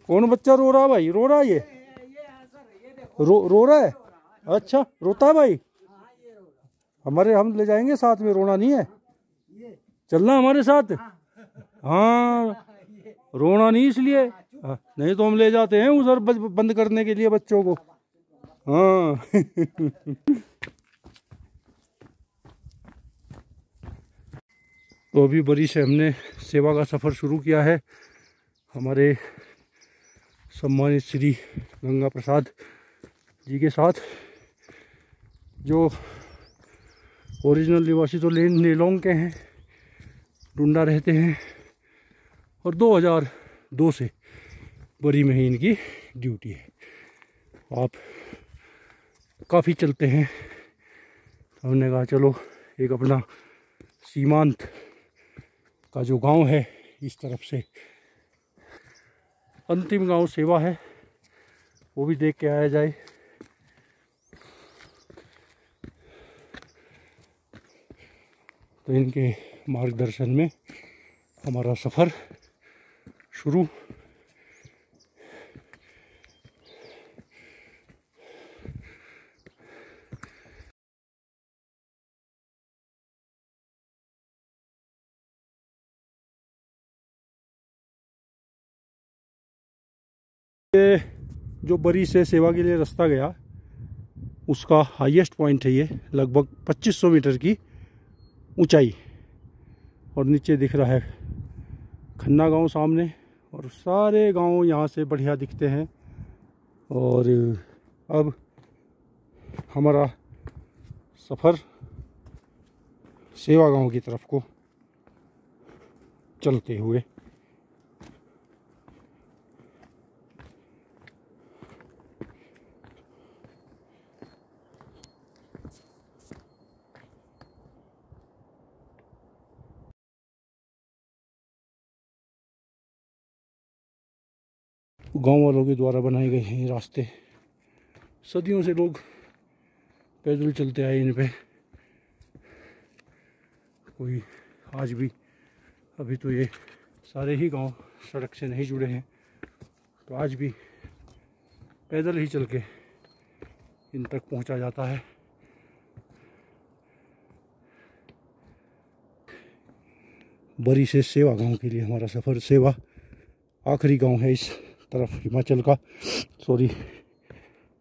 कौन बच्चा रो रहा है भाई? रो रहा है ये? रो रहा है? अच्छा, रोता है भाई? हमारे, हम ले जाएंगे साथ में, रोना नहीं है, चलना हमारे साथ। हाँ, रोना नहीं इसलिए, नहीं तो हम ले जाते हैं उधर बंद करने के लिए बच्चों को। हाँ। तो अभी बरी से हमने सेवा का सफ़र शुरू किया है हमारे सम्मानित श्री गंगा प्रसाद जी के साथ, जो ओरिजिनल निवासी तो नेलोंग के हैं, टुंडा रहते हैं, और 2002 से बरी में ही इनकी ड्यूटी है। आप काफ़ी चलते हैं, तो हमने कहा चलो एक अपना सीमांत का जो गांव है, इस तरफ से अंतिम गांव सेवा है, वो भी देख के आया जाए। तो इनके मार्गदर्शन में हमारा सफ़र शुरू। ये जो बरी से सेवा के लिए रास्ता गया, उसका हाईएस्ट पॉइंट है ये, लगभग 2500 मीटर की ऊंचाई, और नीचे दिख रहा है खन्ना गांव सामने, और सारे गांव यहाँ से बढ़िया दिखते हैं। और अब हमारा सफ़र सेवा गांव की तरफ को चलते हुए। गांव वालों के द्वारा बनाए गए हैं ये रास्ते, सदियों से लोग पैदल चलते आए इन पे। कोई आज भी, अभी तो ये सारे ही गांव सड़क से नहीं जुड़े हैं, तो आज भी पैदल ही चल के इन तक पहुंचा जाता है। बरी से सेवा गांव के लिए हमारा सफ़र, सेवा आखिरी गांव है इस तरफ हिमाचल का, सॉरी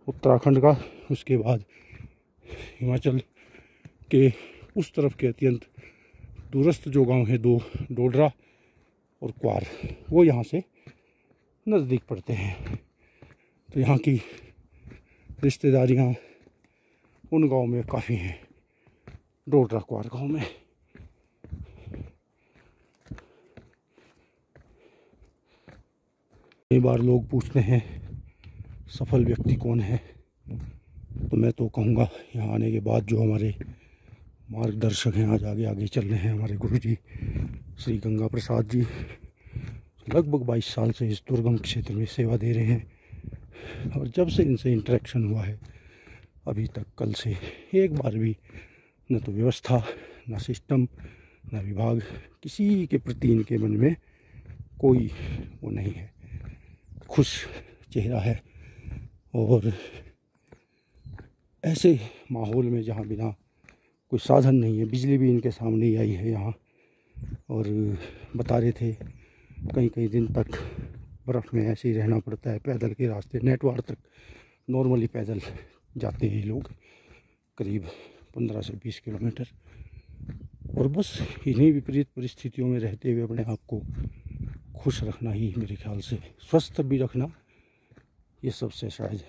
उत्तराखंड का। उसके बाद हिमाचल के उस तरफ के अत्यंत दूरस्थ जो गांव है, दो, डोडरा और क्वार, वो यहाँ से नज़दीक पड़ते हैं। तो यहाँ की रिश्तेदारियाँ उन गांव में काफ़ी हैं, डोडरा क्वार गांव में। कई बार लोग पूछते हैं सफल व्यक्ति कौन है, तो मैं तो कहूँगा यहाँ आने के बाद जो हमारे मार्गदर्शक हैं, आज आगे आगे चल रहे हैं, हमारे गुरुजी श्री गंगा प्रसाद जी, लगभग 22 साल से इस दुर्गम क्षेत्र में सेवा दे रहे हैं। और जब से इनसे इंटरेक्शन हुआ है अभी तक, कल से एक बार भी न तो व्यवस्था, न सिस्टम, न विभाग, किसी के प्रति इनके मन में कोई वो नहीं है, खुश चेहरा है। और ऐसे माहौल में जहाँ बिना कोई साधन नहीं है, बिजली भी इनके सामने ही आई है यहाँ, और बता रहे थे कई कई दिन तक बर्फ़ में ऐसे ही रहना पड़ता है, पैदल के रास्ते, नेटवार तक नॉर्मली पैदल जाते हैं लोग, करीब 15 से 20 किलोमीटर। और बस इन्हीं विपरीत परिस्थितियों में रहते हुए अपने आप को खुश रखना ही, मेरे ख्याल से स्वस्थ भी रखना, ये सबसे शायद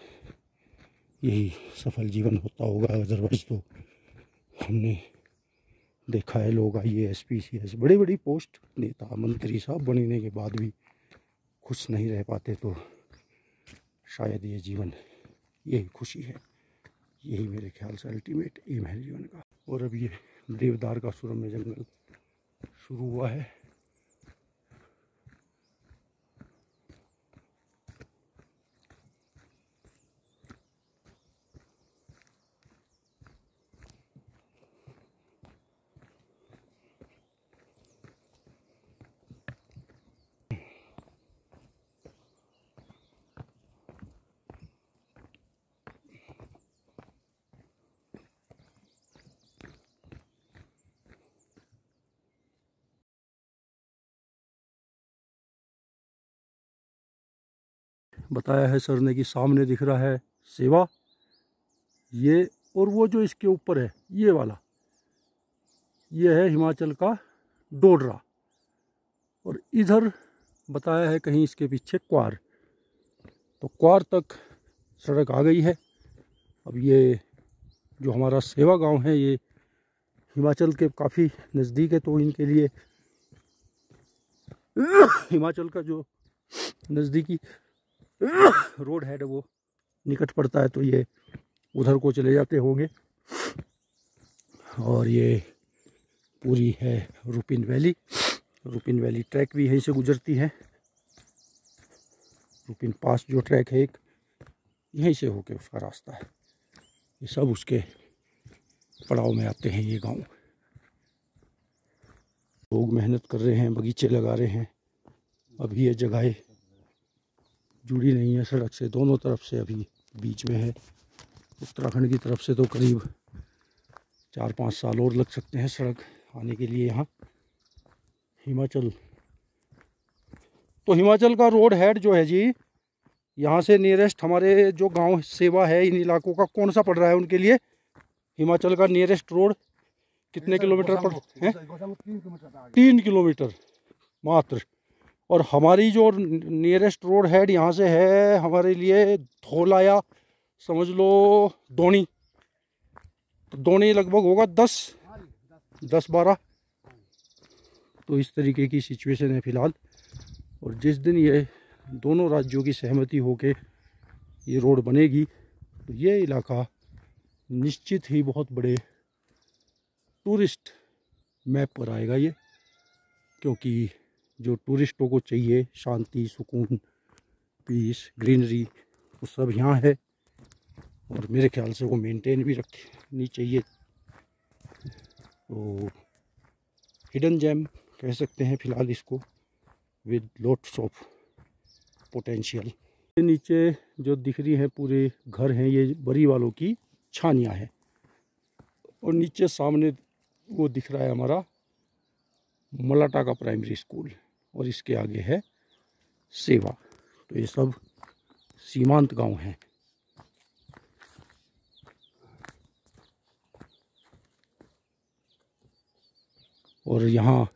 यही सफल जीवन होता होगा। अदरवाइज तो हमने देखा है लोग IAS PCS बड़ी बड़ी पोस्ट, नेता मंत्री साहब बनने के बाद भी खुश नहीं रह पाते, तो शायद ये जीवन, यही खुशी है, यही मेरे ख्याल से अल्टीमेट एम है जीवन का। और अब ये देवदार का सुरम्य जंगल शुरू हुआ है। बताया है सर ने कि सामने दिख रहा है सेवा, ये, और वो जो इसके ऊपर है ये वाला, ये है हिमाचल का डोडरा, और इधर बताया है कहीं इसके पीछे क्वार। तो क्वार तक सड़क आ गई है। अब ये जो हमारा सेवा गांव है ये हिमाचल के काफ़ी नज़दीक है, तो इनके लिए हिमाचल का जो नज़दीकी रोड है वो निकट पड़ता है, तो ये उधर को चले जाते होंगे। और ये पूरी है Rupin valley, Rupin valley track भी यहीं से गुजरती है। रुपिन पास जो ट्रैक है एक, यहीं से होके उसका रास्ता है। ये सब उसके पड़ाव में आते हैं ये गांव। लोग मेहनत कर रहे हैं, बगीचे लगा रहे हैं। अभी ये जगहें जुड़ी नहीं है सड़क से, दोनों तरफ से अभी बीच में है। उत्तराखंड की तरफ से तो करीब 4-5 साल और लग सकते हैं सड़क आने के लिए यहाँ। हिमाचल, तो हिमाचल का रोड हेड जो है जी, यहाँ से नियरेस्ट हमारे जो गांव सेवा है इन इलाकों का कौन सा पड़ रहा है उनके लिए? हिमाचल का नियरेस्ट रोड कितने किलोमीटर पर है? 3 किलोमीटर मात्र। और हमारी जो नियरेस्ट रोड हेड यहाँ से है हमारे लिए धौला, या समझ लो दोनी, तो दोनी लगभग होगा 10-12। तो इस तरीके की सिचुएशन है फ़िलहाल। और जिस दिन ये दोनों राज्यों की सहमति होके ये रोड बनेगी तो ये इलाका निश्चित ही बहुत बड़े टूरिस्ट मैप पर आएगा ये, क्योंकि जो टूरिस्टों को चाहिए शांति, सुकून, पीस, ग्रीनरी, वो सब यहाँ है। और मेरे ख्याल से वो मेंटेन भी रखनी चाहिए। तो हिडन जेम कह सकते हैं फ़िलहाल इसको, विद लोट्स ऑफ पोटेंशियल। नीचे जो दिख रही है पूरे घर हैं ये बरी वालों की छानियाँ हैं, और नीचे सामने वो दिख रहा है हमारा मलाटा का प्राइमरी स्कूल, और इसके आगे है सेवा। तो ये सब सीमांत गांव हैं। और यहाँ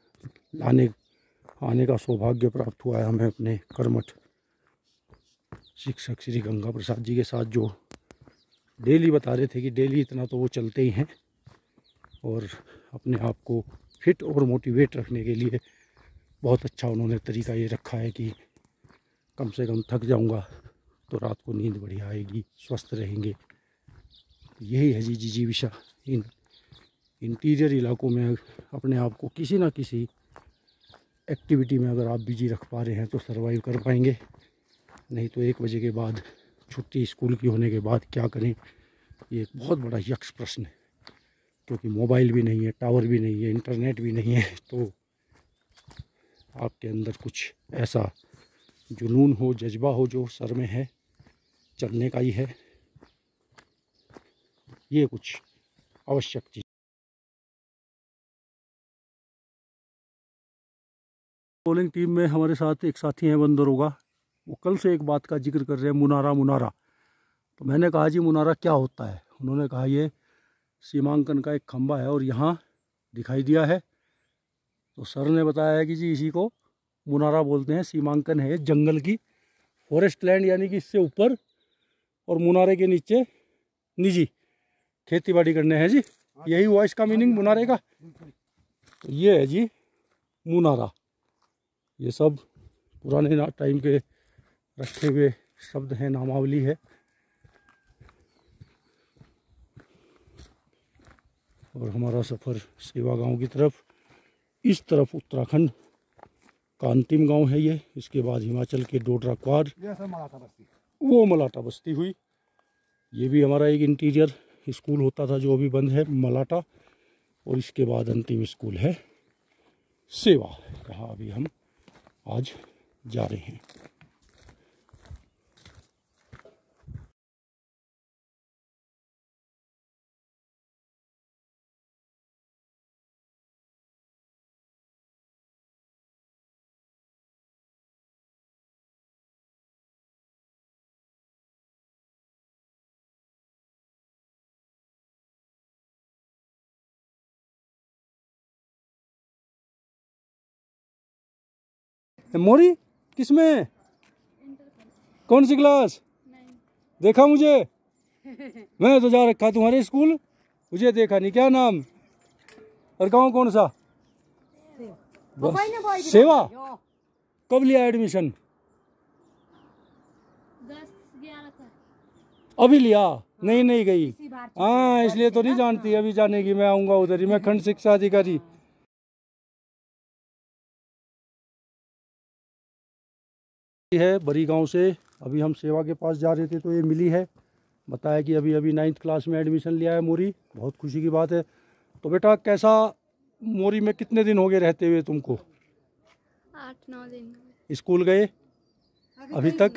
आने का सौभाग्य प्राप्त हुआ है हमें अपने कर्मठ शिक्षक श्री गंगा प्रसाद जी के साथ, जो डेली बता रहे थे कि डेली इतना तो वो चलते ही हैं, और अपने आप को फिट और मोटिवेट रखने के लिए बहुत अच्छा उन्होंने तरीका ये रखा है कि कम से कम थक जाऊंगा तो रात को नींद बढ़िया आएगी, स्वस्थ रहेंगे। यही है जी जिजीविषा। इन इंटीरियर इलाकों में अपने आप को किसी ना किसी एक्टिविटी में अगर आप बिजी रख पा रहे हैं तो सर्वाइव कर पाएंगे। नहीं तो 1 बजे के बाद छुट्टी स्कूल की होने के बाद क्या करें, ये एक बहुत बड़ा यक्ष प्रश्न है। क्योंकि मोबाइल भी नहीं है, टावर भी नहीं है, इंटरनेट भी नहीं है, तो आपके अंदर कुछ ऐसा जुनून हो, जज्बा हो जो सर में है, चलने का ही है, ये कुछ आवश्यक चीज़। बॉलिंग टीम में हमारे साथ एक साथी हैं बंदरोगा, वो कल से एक बात का जिक्र कर रहे हैं, मुनारा मुनारा। तो मैंने कहा जी मुनारा क्या होता है? उन्होंने कहा ये सीमांकन का एक खंबा है और यहाँ दिखाई दिया है। तो सर ने बताया है कि जी इसी को मुनारा बोलते हैं। सीमांकन है जंगल की, फॉरेस्ट लैंड, यानी कि इससे ऊपर, और मुनारे के नीचे निजी खेती बाड़ी करने हैं जी। यही हुआ इसका मीनिंग मुनारे का। तो ये है जी मुनारा। ये सब पुराने टाइम के रखे हुए शब्द हैं, नामावली है। और हमारा सफ़र सेवा गांव की तरफ, इस तरफ उत्तराखंड का अंतिम गांव है ये। इसके बाद हिमाचल के डोडरा क्वार, वो मलाटा बस्ती हुई। ये भी हमारा एक इंटीरियर स्कूल होता था जो अभी बंद है, मलाटा। और इसके बाद अंतिम स्कूल है सेवा, जहाँ अभी हम आज जा रहे हैं। मोरी किसमें? कौन सी क्लास? देखा मुझे? मैं तो जा रखा तुम्हारे स्कूल, मुझे देखा नहीं। क्या नाम और गांव कौन सा? सेवा। कब लिया एडमिशन? 10-11 अभी लिया? नहीं गई। हाँ, इसलिए तो नहीं जानती। अभी जानेगी, मैं आऊंगा उधर ही। मैं खंड शिक्षा अधिकारी है बड़ी गांव से। अभी हम सेवा के पास जा रहे थे तो ये मिली है, बताया कि अभी 9th क्लास में एडमिशन लिया है मोरी। बहुत खुशी की बात है। तो बेटा कैसा, मोरी में कितने दिन हो गए रहते हुए तुमको? 8-9 दिन। स्कूल गए अभी तक?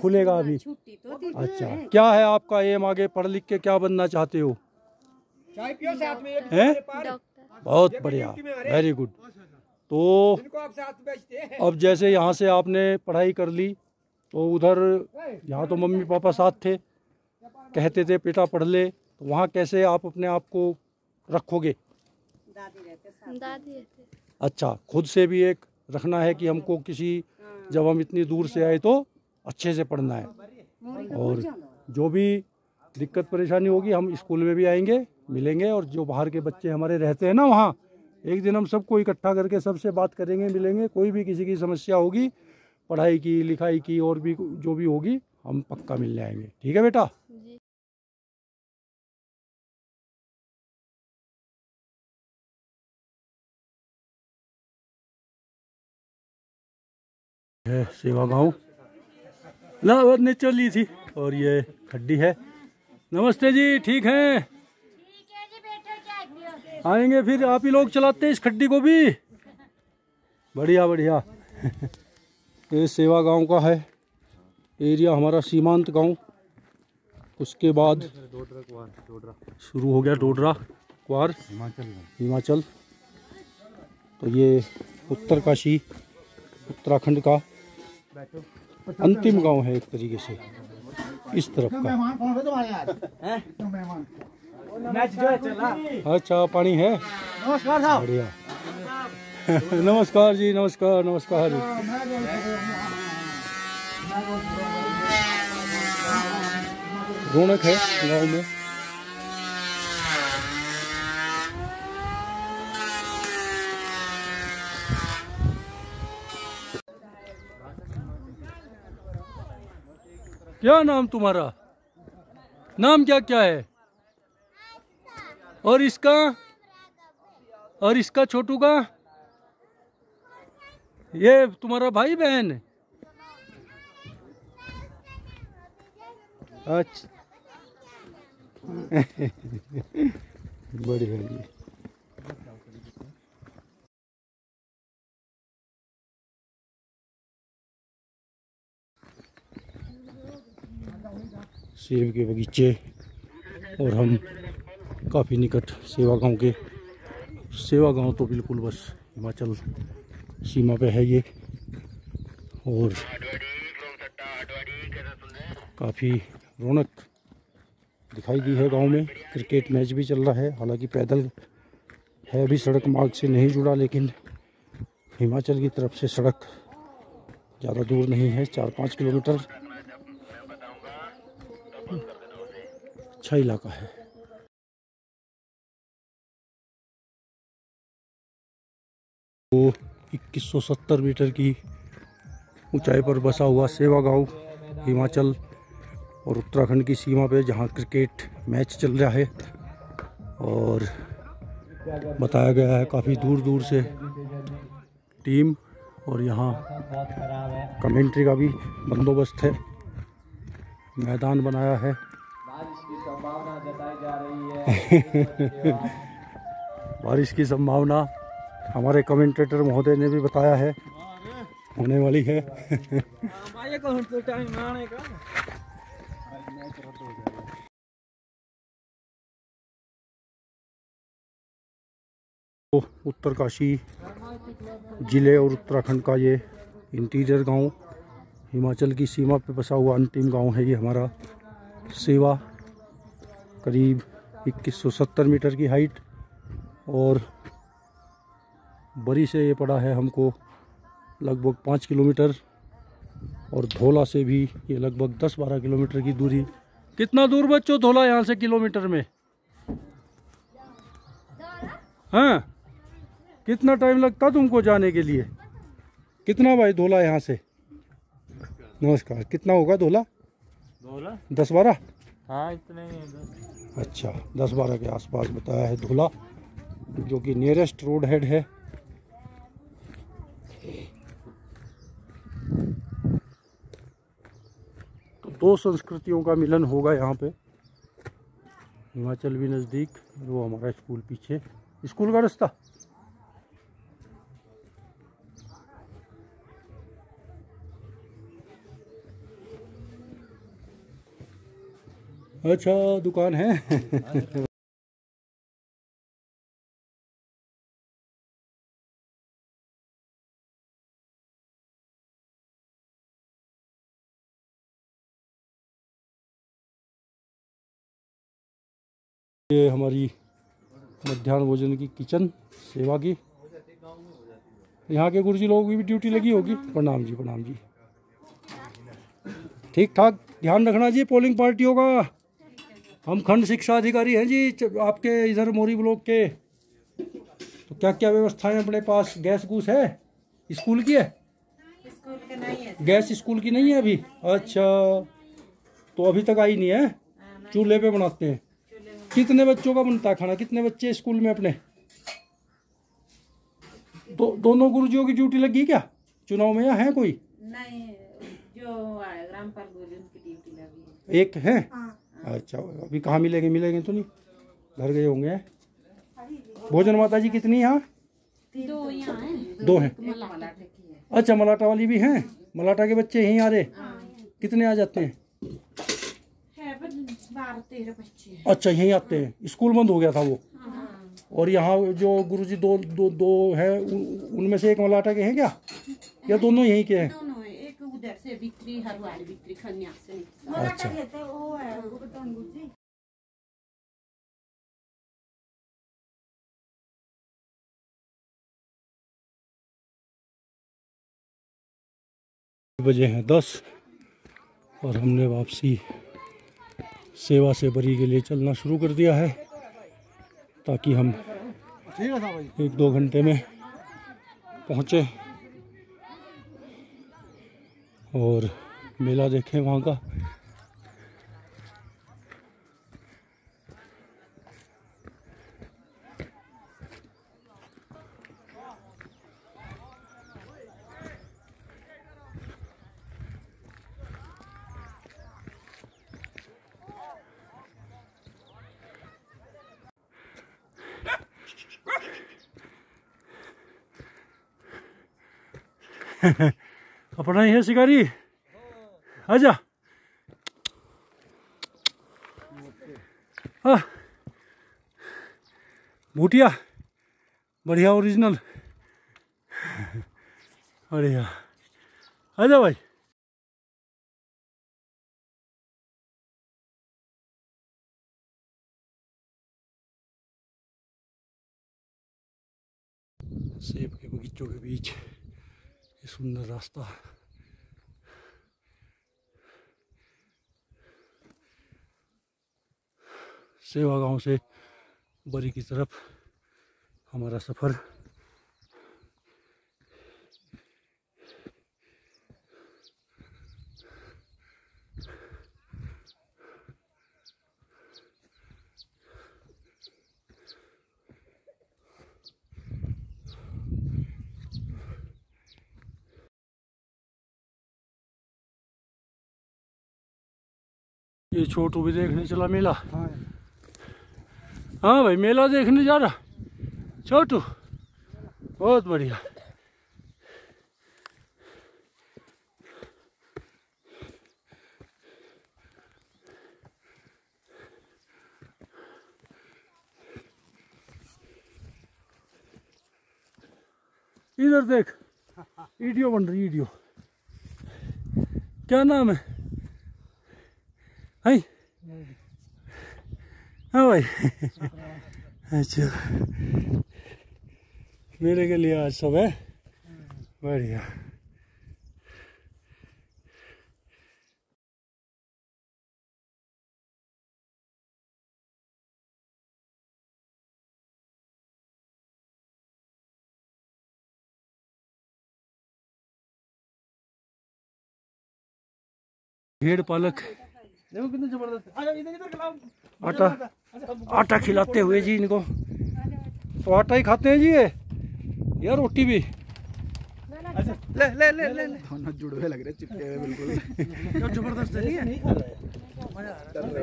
खुलेगा अभी? अच्छा, क्या है आपका एम आगे? पढ़ लिख के क्या बनना चाहते हो? हैं? बहुत बढ़िया, वेरी गुड। तो अब जैसे यहाँ से आपने पढ़ाई कर ली तो उधर, यहाँ तो मम्मी पापा साथ थे, कहते थे बेटा पढ़ ले, तो वहाँ कैसे आप अपने आप को रखोगे? दादी। अच्छा, खुद से भी एक रखना है कि हमको किसी, जब हम इतनी दूर से आए तो अच्छे से पढ़ना है। और जो भी दिक्कत परेशानी होगी हम स्कूल में भी आएंगे, मिलेंगे। और जो बाहर के बच्चे हमारे रहते हैं ना वहाँ, एक दिन हम सबको इकट्ठा करके सबसे बात करेंगे, मिलेंगे। कोई भी किसी की समस्या होगी, पढ़ाई की, लिखाई की, और भी जो भी होगी, हम पक्का मिल जाएंगे। ठीक है बेटा? है सेवा गांव, इलाहाबाद ने चली थी। और ये खड्डी है। नमस्ते जी, ठीक हैं? आएंगे फिर, आप ही लोग चलाते हैं इस खड्डी को भी? बढ़िया बढ़िया। ये सेवा गांव का है एरिया, हमारा सीमांत गांव। उसके बाद शुरू हो गया डोडरा क्वार, हिमाचल। तो ये उत्तरकाशी, उत्तराखंड का अंतिम गांव है एक तरीके से, इस तरफ का। अच्छा, पानी है? नमस्कार साहब। बढ़िया। नमस्कार जी, नमस्कार नमस्कार। रौनक है गांव में। क्या नाम तुम्हारा? नाम क्या क्या है? और इसका? और इसका छोटू का? ये तुम्हारा भाई बहन? अच्छा। बढ़िया जी। सेब के बगीचे, और हम काफ़ी निकट सेवा गांव के। सेवा गांव तो बिल्कुल बस हिमाचल सीमा पे है ये। और काफ़ी रौनक दिखाई दी है गांव में। क्रिकेट मैच भी चल रहा है, हालांकि पैदल है, अभी सड़क मार्ग से नहीं जुड़ा, लेकिन हिमाचल की तरफ से सड़क ज़्यादा दूर नहीं है, 4-5 किलोमीटर। अच्छा इलाका है। वो 2170 मीटर की ऊंचाई पर बसा हुआ सेवा गांव, हिमाचल और उत्तराखंड की सीमा पे, जहां क्रिकेट मैच चल रहा है। और बताया गया है काफ़ी दूर दूर से टीम, और यहाँ कमेंट्री का भी बंदोबस्त है, मैदान बनाया है। बारिश की संभावना जताई जा रही है। बारिश की संभावना हमारे कमेंटेटर महोदय ने भी बताया है, होने वाली है। तो उत्तरकाशी जिले और उत्तराखंड का ये इंटीरियर गांव, हिमाचल की सीमा पे बसा हुआ अंतिम गांव है ये हमारा सेवा। करीब 2170 मीटर की हाइट, और बरी से ये पड़ा है हमको लगभग 5 किलोमीटर, और धौला से भी ये लगभग 10-12 किलोमीटर की दूरी। कितना दूर बच्चों धौला यहाँ से किलोमीटर में? हाँ, कितना टाइम लगता तुमको जाने के लिए? कितना भाई धौला यहाँ से? नमस्कार, कितना होगा धौला? 10-12? हाँ इतने ही है। अच्छा, 10-12 के आसपास बताया है धौला, जो कि नियरेस्ट रोड हेड है। तो दो संस्कृतियों का मिलन होगा यहाँ पे। हिमाचल भी नज़दीक, वो हमारा स्कूल पीछे, स्कूल का रास्ता। अच्छा, दुकान है। ये हमारी मध्याह्न भोजन की किचन सेवा की, यहाँ के गुरुजी लोगों की भी ड्यूटी लगी होगी। प्रणाम जी, प्रणाम जी। ठीक ठाक ध्यान रखना जी पोलिंग पार्टियों का। हम खंड शिक्षा अधिकारी हैं जी आपके इधर मोरी ब्लॉक के। तो क्या क्या व्यवस्थाएं अपने पास? गैस गूस है? स्कूल की है? स्कूल के नहीं है। गैस स्कूल की नहीं है अभी? अच्छा, तो अभी तक आई नहीं है। चूल्हे पे बनाते हैं। कितने बच्चों का बनता है खाना? कितने बच्चे स्कूल में अपने? दोनों गुरुजियों की ड्यूटी लगी क्या चुनाव में, या है कोई? नहीं, जो ग्रामपाल बोले उनकी ड्यूटी लगी है। एक है? अच्छा, अभी कहाँ मिलेंगे तो नहीं, घर गए होंगे। भोजन माता जी कितनी यहाँ? 2 यहाँ हैं। 2 हैं। मलाटे की है। अच्छा, मलाटा वाली भी हैं। मलाटा के बच्चे यहीं आ रहे? कितने आ जाते हैं? 12-13 बच्चे हैं। अच्छा, यहीं आते हैं। स्कूल बंद हो गया था वो। और यहाँ जो गुरुजी दो है, उनमें से एक मलाटा के हैं क्या, या दोनों यहीं के हैं? दोनों है, एक उधर से बिक्री, हरवाड़ी बिक्री, खन्यास से। अच्छा, वो है गुरुदान गुरुजी। बजे हैं 10 और हमने वापसी सेवा से बरी के लिए चलना शुरू कर दिया है, ताकि हम 1-2 घंटे में पहुँचे और मेला देखें वहाँ का। अपना ही है शिकारी, आजा। भूटिया बढ़िया, ओरिजिनल बढ़िया, आजा भाई। सेब के बगीचों के बीच ये सुंदर रास्ता। सेवा गांव से बरी की तरफ हमारा सफ़र। ये छोटू भी देखने चला मेला। हाँ भाई, मेला देखने जा रहा छोटू, बहुत बढ़िया। इधर देख, वीडियो बन रही, वीडियो। क्या नाम है? हाय, हाँ भाई। अच्छा, मेरे के लिए आज सब है बढ़िया। भेड़ पालक देखो कितने जबरदस्त। इधर खिलाओ। आटा आटा खिलाते हुए जी इनको। तो आटा ही खाते हैं जी ये, यार रोटी भी। अच्छा ले ले ले ले दोनों जुड़वे लग रहे, चिपके हुए बिल्कुल। जबरदस्त है, नहीं खा रहे हैं, मजा आ रहा है।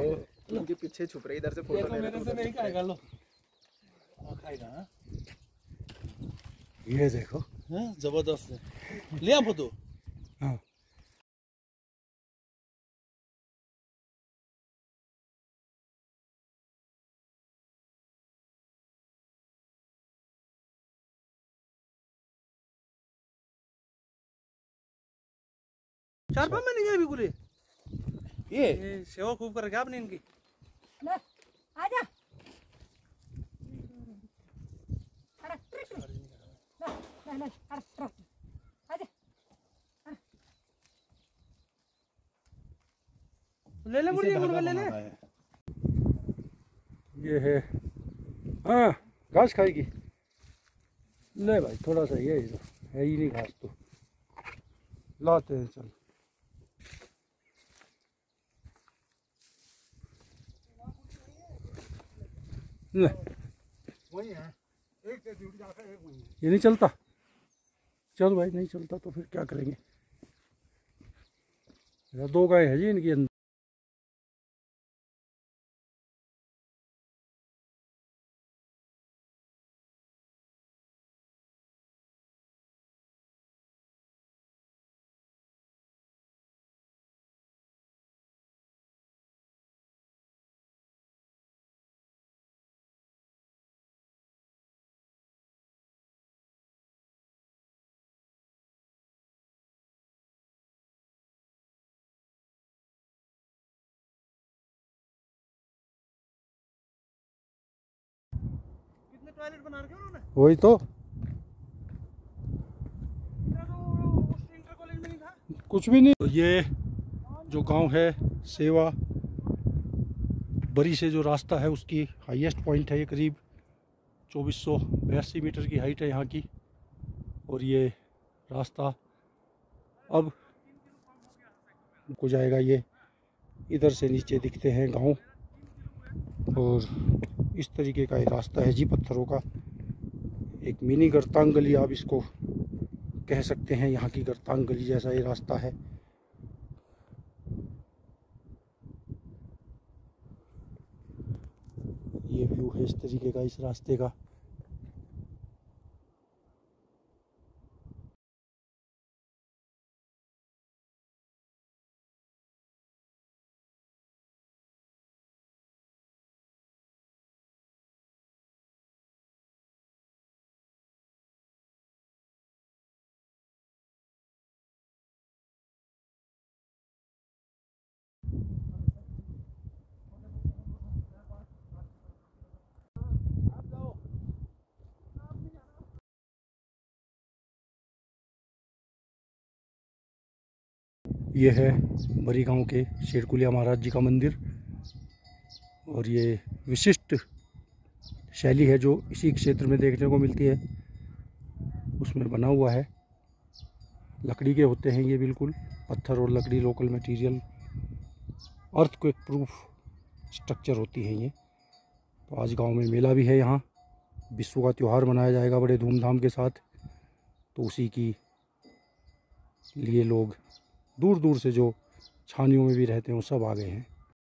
उनके पीछे छुप रहे, इधर से फोटो ले रहे। नहीं खाएगा, लो खाएगा। ये देखो जबरदस्त है, ले फोटो। हाँ, 4-5 महीने गए भी पूरे। ये सेवा खूब कर क्या आपने इनकी। आजा ले ले मुर्गी ले ले। ये है, हाँ घास खाएगी। ले भाई थोड़ा सा ये है ही नहीं घास, तो लाते हैं। चल ले, वही है, एक से ड्यूटी जाकर एक वही है। ये नहीं चलता। चल भाई, नहीं चलता तो फिर क्या करेंगे। 2 गाय है जी इनकी अंदर। कितने टॉयलेट बना रखे उन्होंने। वही तो, उस इंटर कॉलेज में नहीं था कुछ भी नहीं। तो ये जो गांव है सेवा बरी से जो रास्ता है, उसकी हाईएस्ट पॉइंट है। ये करीब 2482 मीटर की हाइट है यहाँ की। और ये रास्ता अब को जाएगा। ये इधर से नीचे दिखते हैं गांव, और इस तरीके का ये रास्ता है जी, पत्थरों का। एक मिनी गर्तांग गली आप इसको कह सकते हैं, यहाँ की गर्तांग गली जैसा ये रास्ता है। ये व्यू है इस तरीके का इस रास्ते का। ये है बरी गांव के शेरकुलिया महाराज जी का मंदिर। और ये विशिष्ट शैली है जो इसी क्षेत्र में देखने को मिलती है। उसमें बना हुआ है, लकड़ी के होते हैं ये, बिल्कुल पत्थर और लकड़ी local material, earthquake proof structure होती है ये। तो आज गांव में मेला भी है, यहाँ विश्व का त्यौहार मनाया जाएगा बड़े धूमधाम के साथ। तो उसी की लिए लोग दूर दूर से जो छानियों में भी रहते हैं वो सब आ गए हैं।